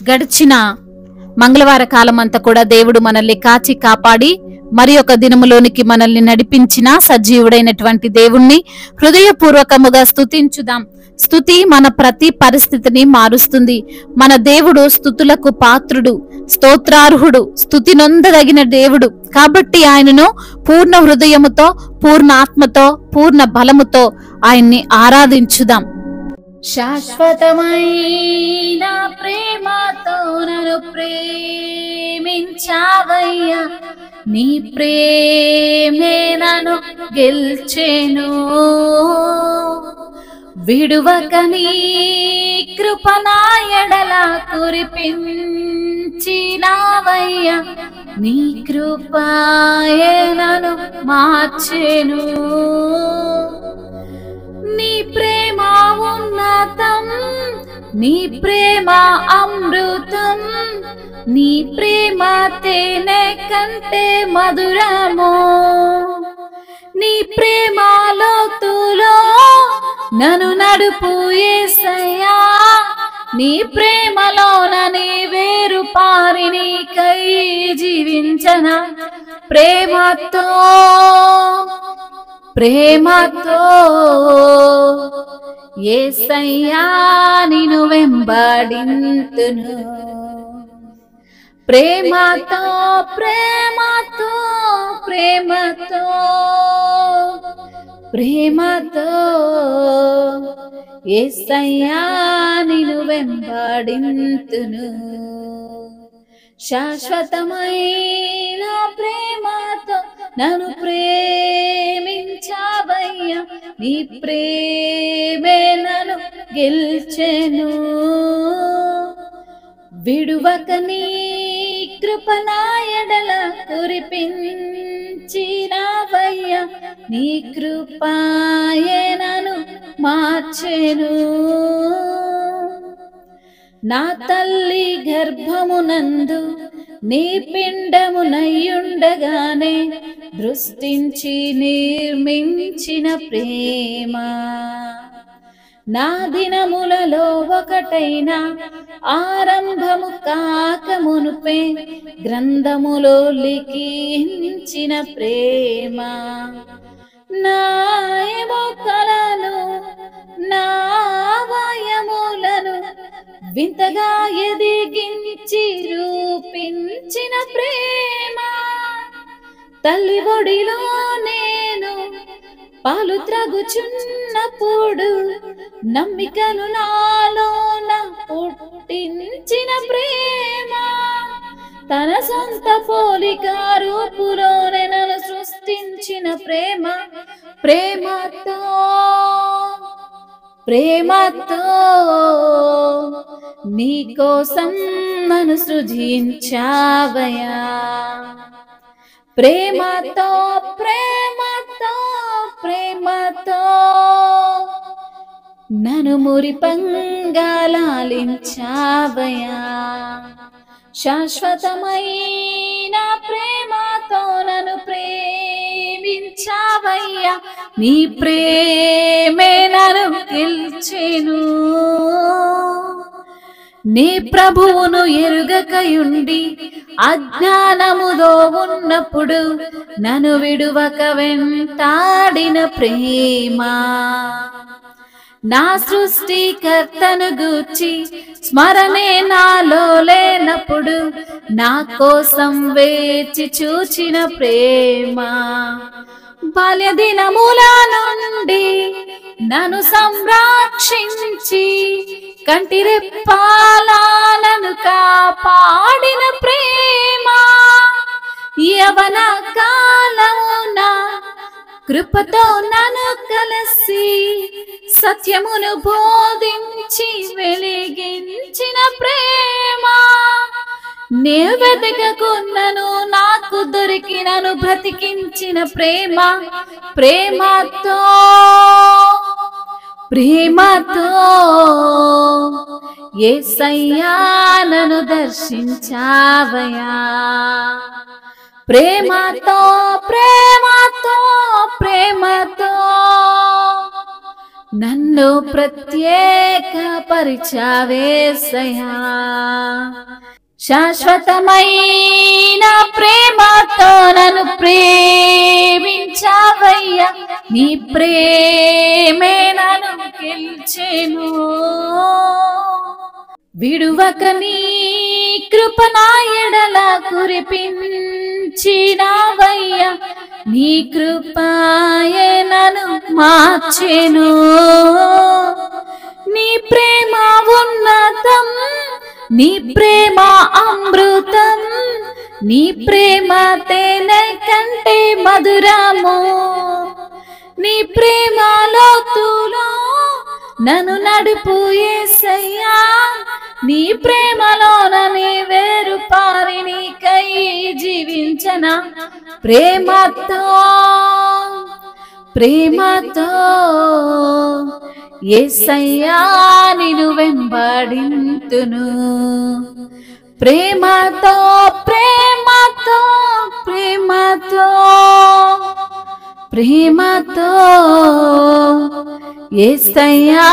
గడిచిన మంగళవార కాలం అంతా కూడా దేవుడు మనల్ని కాచి కాపాడి మరి ఒక దినములోనికి మనల్ని నడిపించిన సజీవుడైనటువంటి దేవుణ్ణి హృదయపూర్వకముగా స్తుతించుదాం. స్తుతి మన ప్రతి పరిస్థితిని మారుస్తుంది. మన దేవుడు స్తుతులకు పాత్రుడు, స్తోత్రార్హుడు, స్తుతి నొందదగిన దేవుడు. కాబట్టి ఆయనను పూర్ణ హృదయముతో, పూర్ణ ఆత్మతో, పూర్ణ బలముతో ఆయన్ని ఆరాధించుదాం. శాశ్వతమైన ప్రేమతో నన్ను ప్రేమించావయ్యా, నీ ప్రేమే నన్ను గెల్చెను. విడువక నీ కృప నా ఎడల కురిపించినావయ్యా, నీ కృపయే నన్ను మార్చెను. నీ ప్రేమ ఉన్నతం, నీ ప్రేమ అమృతం, నీ ప్రేమ తేనె కంటే మధురము. నీ ప్రేమ లోతులో నన్ను నడుపు యేసయ్యా, నీ ప్రేమలోన నీ వేరు పారి నీకై జీవించన. ప్రేమతో ప్రేమతో యేసయ్యా నిన్ను వెంబడింతును. ప్రేమతో ప్రేమతో ప్రేమతో ప్రేమతో యేసయ్యా నిన్ను వెంబడింతును. శాశ్వతమైన ప్రేమతో నన్ను ప్రేమించావయ్యా, నీ ప్రేమే నన్ను గెల్చెను. విడువక నీ కృప నా ఎడల కురిపించినావయ్యా, నీ కృపయే నన్ను మార్చెను. నా తల్లి గర్భమునందు నీ పిండమునయ్యుండగానే దృష్టించి నిర్మించిన ప్రేమ, నా దినములలో ఒకటైనా ఆరంభము కాకమునుపే గ్రంథములో లిఖించిన ప్రేమ. నా ఎముకలను నా అవయములను వింతగా ఎదిగించి రూపించిన ప్రేమ. తల్లి ఒడిలో నేను పాలు త్రాగుచున్నప్పుడు నమ్మికను నాలోన పుట్టించిన ప్రేమ. తన సొంత పోలిక రూపులోనే నన్ను సృష్టించిన ప్రేమ. ప్రేమతో ప్రేమతో నీ కోసం నన్ను సృజించావయ్యా. ప్రేమతో ప్రేమతో ప్రేమతో నన్ను మురిపంగా లాలించావయ్యా. శాశ్వతమైన ప్రేమతో నన్ను ప్రేమించావయ్యా, నీ ప్రేమే నన్ను గెల్చెను. నీ ప్రభువును ఎరుగకయుండి అజ్ఞానములో ఉన్నప్పుడు నన్ను విడువక వెంటాడిన ప్రేమ. నా సృష్టికర్తను గూర్చి స్మరణే నాలో లేనప్పుడు నా కోసం వేచి చూచిన ప్రేమ. బాల్య దినముల నుండి నన్ను సంరక్షించి కంటి రెప్పాలను కాపాడిన ప్రేమ. యవన కాలమున కృపతో నన్ను కలిసి సత్యమును బోధించి వెలిగించిన ప్రేమ. నే వెతకకున్నను నాకు దొరికి నన్ను బ్రతికించిన ప్రేమ. ప్రేమతో ప్రేమతో యేసయ్యా నన్ను దర్శించావయ్యా. ప్రేమతో ప్రేమతో ప్రేమతో నన్ను ప్రత్యేక పరిచావేసయ్యా, శాశ్వతమైన ప్రేమతో నన్ను ప్రేమించావయ్యా, నీ ప్రేమే నన్ను గెలిచెను. విడువక నీ కృప నా ఎడల కురిపించినావయ్యా, నీ కృపయే నన్ను మార్చెను. నీ ప్రేమ ఉన్నతం, నీ ప్రేమ అమృతం, నీ ప్రేమ తేనె కంటే మధురము. నీ ప్రేమ లోతులో నన్ను నడుపు యేసయ్యా, నీ ప్రేమలోనని వేరు పారి నీకై జీవించన. ప్రేమతో ప్రేమతో యేసయ్యా నిన్ను వెంబడింతును. ప్రేమతో ప్రేమతో ప్రేమతో ప్రేమతో యేసయ్యా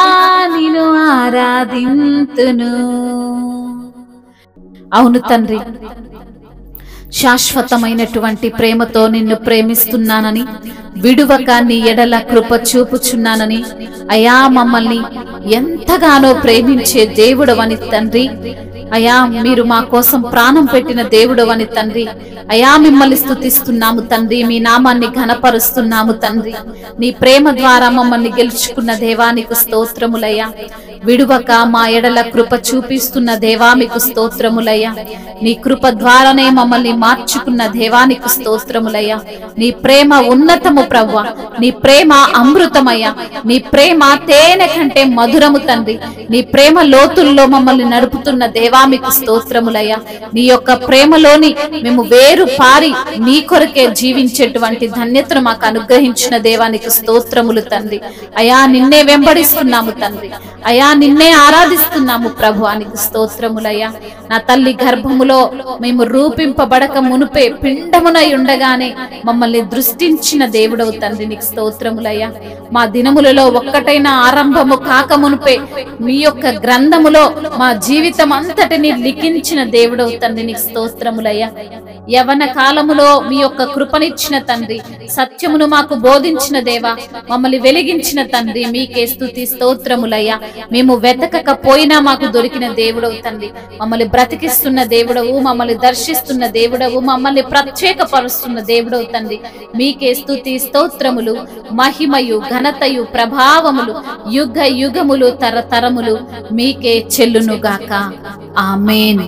నిన్ను ఆరాధింతును. అవును తండ్రి, శాశ్వతమైనటువంటి ప్రేమతో నిన్ను ప్రేమిస్తున్నానని, విడువక నీ ఎడల కృప చూపుచున్నానని, అయా మమ్మల్ని ఎంతగానో ప్రేమించే దేవుడవని తండ్రి, అయా మీరు మా కోసం ప్రాణం పెట్టిన దేవుడవని తండ్రి, అయా మిమ్మల్ని స్తుతిస్తున్నాము తండ్రి, మీ నామాన్ని ఘనపరుస్తున్నాము తండ్రి. నీ ప్రేమ ద్వారా మమ్మల్ని గెలుచుకున్న దేవానికి స్తోత్రములయ్యా. విడువక మా ఎడల కృప చూపిస్తున్న దేవానికి స్తోత్రములయ్యా. నీ కృప ద్వారానే మమ్మల్ని మార్చుకున్న దేవానికి స్తోత్రములయ్యా. నీ ప్రేమ ఉన్నతము ప్రవ్వా, నీ ప్రేమ అమృతమయ్యా, నీ ప్రేమ తేనె కంటే మధురము తండ్రి. నీ ప్రేమ లోతుల్లో మమ్మల్ని నడుపుతున్న దేవానికి స్తోత్రములయ్యా. నీ యొక్క ప్రేమలోని మేము వేరు పారి నీ కొరకే జీవించేటువంటి ధన్యతను మాకు అనుగ్రహించిన దేవానికి స్తోత్రములు తండ్రి. అయా నిన్నే వెంబడిస్తున్నాము తండ్రి, అయా నిన్నే ఆరాధిస్తున్నాము ప్రభువానికి స్తోత్రములయ్యా. నా తల్లి గర్భములో మేము రూపింపబడక మునుపే పిండమునై ఉండగానే మమ్మల్ని దృష్టించిన దేవుడవు తండ్రి, నీకు స్తోత్రములయ్యా. మా దినములలో ఒక్కటైనా ఆరంభము కాక మునుపే మీ యొక్క గ్రంథములో మా జీవితం అంతటిని లిఖించిన దేవుడవు తండ్రి, నీకు స్తోత్రములయ్యా. యవన కాలములో మీ యొక్క కృపనిచ్చిన తండ్రి, సత్యమును మాకు బోధించిన దేవా, మమ్మల్ని వెలిగించిన తండ్రి, మీకే స్తుతి స్తోత్రములయ్యా. మేము వెతకకపోయినా మాకు దొరికిన దేవుడవు తండ్రి, మమ్మల్ని బ్రతికిస్తున్న దేవుడవు, మమ్మల్ని దర్శిస్తున్న దేవుడవు, మమ్మల్ని ప్రత్యేకపరుస్తున్న దేవుడవు తండ్రి, మీకే స్తుతి స్తోత్రములు, మహిమయు ఘనతయు ప్రభావములు యుగ యుగములు తరతరములు మీకే చెల్లునుగాక. ఆమేన్.